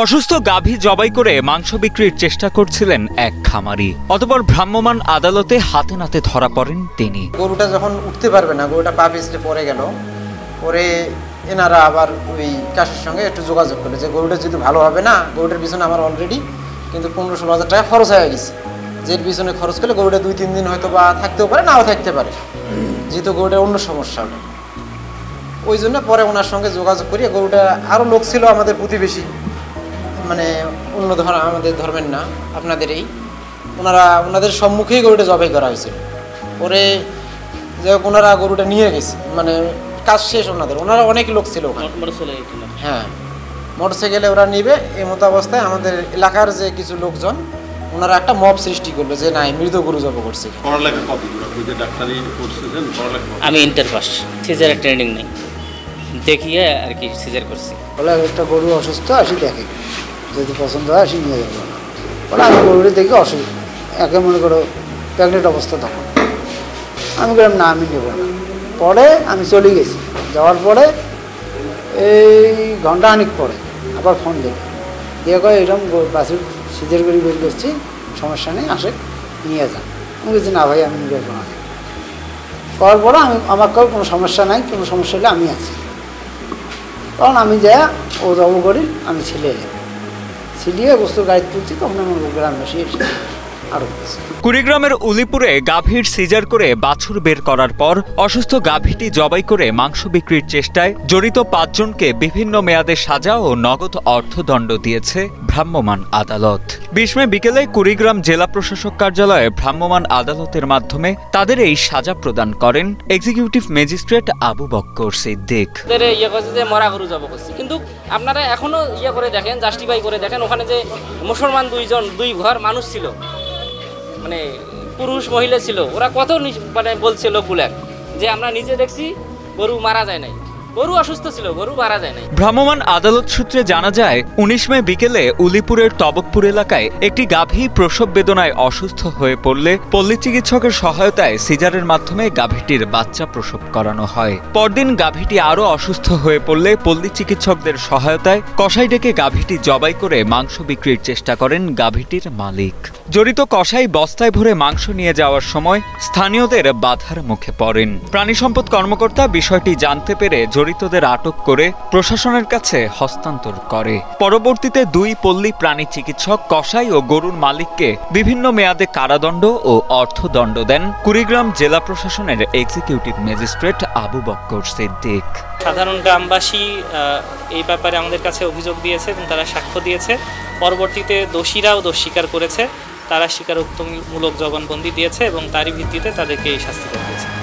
অসুস্থ গাভী জবাই করে মাংস বিক্রির চেষ্টা করছিলেন এক খামারি। অতঃপর ভ্রাম্যমাণ আদালতে হাতে নাতে ধরা পড়েন তিনি। গরুটা যখন উঠতে পারবে না, গরুটা পা পিছলে পড়ে গেল, পরে এনারা আবার ওই কাশের সঙ্গে একটু যোগাযোগ করলো যে গরুটা যদি ভালো হবে না, গরুটার পিছনে আমার অলরেডি কিন্তু 15-16 হাজার টাকা খরচ হয়ে গেছে, যে পিছনে খরচ করলে গরুটা 2-3 দিন হয়তো বা থাকতেও পারে, নাও থাকতে পারে, যেহেতু গরুটার অন্য সমস্যা হবে। ওই জন্য পরে ওনার সঙ্গে যোগাযোগ করিয়ে গরুটা, আরও লোক ছিল আমাদের প্রতিবেশী, মানে অন্য আমাদের ধর্মের না, আপনাদের এই, ওনাদের সম্মুখেই গরুটা জবাই করা হয়েছিল। পরে যে ওনারা গরুটা নিয়ে গেছে, মানে কাজ শেষ ওনারা অনেক লোক ছিল ওখানে। হ্যাঁ, মোটরসাইকেলে ওরা নিবে, এই মতো অবস্থায় আমাদের এলাকার যে কিছু লোকজন ওনারা একটা মব সৃষ্টি করলো যে না, মৃত গরু জবাই করছে। আমি ইন্টার পাস, সিজারের ট্রেনিং নেই, দেখিয়ে আর কি সিজার করছি। বলে একটা গরু অসুস্থ, আসি দেখে, যদি পছন্দ হয় আসি নিয়ে যাবো। বলে আমি গরুটি দেখি অসুস্থ, একে মনে করো প্রেগনেন্ট অবস্থা, তখন আমি বললাম না, আমি নেব না। পরে আমি চলে গেছি, যাওয়ার পরে এই ঘন্টা খানিক পরে আবার ফোন দেবে, দিয়ে কয় এরকম বাছুর সিজার করে বের করছি, সমস্যা নেই, আসে নিয়ে যান। আমি বলছি না ভাই, আমি নিয়ে যাবো না। করার পরে আমার কোনো সমস্যা নাই, কোনো সমস্যা হলে আমি আছি। তখন আমি যাই ও জব করি, আমি ছিলিয়ে বস্তু গাড়ি তুলছি, তখন আমার গ্রামবাসী এসে আরো। কুড়িগ্রামের উলিপুরে গাভীর সিজার করে বাছুর বের করার পর অসুস্থ গাভীটি জবাই করে মাংস বিক্রির চেষ্টায় জড়িত 5 জনকে বিভিন্ন মেয়াদে সাজা ও নগদ অর্থদণ্ড দিয়েছে ভ্রাম্যমাণ আদালত। 20 মে বিকেলে কুড়িগ্রাম জেলা প্রশাসক কার্যালয়ে ভ্রাম্যমাণ আদালতের মাধ্যমে তাদের এই সাজা প্রদান করেন এক্সিকিউটিভ ম্যাজিস্ট্রেট আবু বক্কর সিদ্দিক। মরা গরু জবাই করছি, কিন্তু আপনারা এখনো করে দেখেন, জাস্টিফাই করে দেখেন, ওখানে যে মুসলমান 2 ঘর মানুষ ছিল, মানে পুরুষ মহিলা ছিল, ওরা কত মানে বলছে লোকগুলা যে আমরা নিজে দেখছি গরু মারা যায় নাই, গরু অসুস্থ ছিল, গরু মারা যায় নাই। ভ্রাম্যমাণ আদালত সূত্রে জানা যায় 19 মে বিকেলে উলিপুরের তবকপুর এলাকায় একটি গাভী প্রসব বেদনায় অসুস্থ হয়ে পড়লে পল্লী চিকিৎসকের সহায়তায় সিজারের মাধ্যমে গাভীটির বাচ্চা প্রসব করানো হয়। পরদিন গাভীটি আরও অসুস্থ হয়ে পড়লে পল্লী চিকিৎসকদের সহায়তায় কসাই ডেকে গাভীটি জবাই করে মাংস বিক্রির চেষ্টা করেন গাভীটির মালিক। জড়িত কসাই বস্তায় ভরে মাংস নিয়ে যাওয়ার সময় স্থানীয়দের বাধার মুখে পড়েন। প্রাণী সম্পদ কর্মকর্তা বিষয়টি জানতে পেরে জড়িতদের আটক করে প্রশাসনের কাছে হস্তান্তর করে। পরবর্তীতে 2 পল্লী প্রাণী চিকিৎসক, কসাই ও গরুর মালিককে বিভিন্ন মেয়াদে কারাদণ্ড ও অর্থদণ্ড দেন কুড়িগ্রাম জেলা প্রশাসনের এক্সিকিউটিভ ম্যাজিস্ট্রেট আবু বক্কর সিদ্দিক। সাধারণ গ্রামবাসী এই ব্যাপারে আমাদের কাছে অভিযোগ দিয়েছে এবং তারা সাক্ষ্য দিয়েছে। পরবর্তীতে দোষীরাও দোষ স্বীকার করেছে, তারা স্বীকারোক্তিমূলক জবানবন্দি দিয়েছে এবং তারই ভিত্তিতে তাদেরকে এই শাস্তি দেওয়া হয়েছে।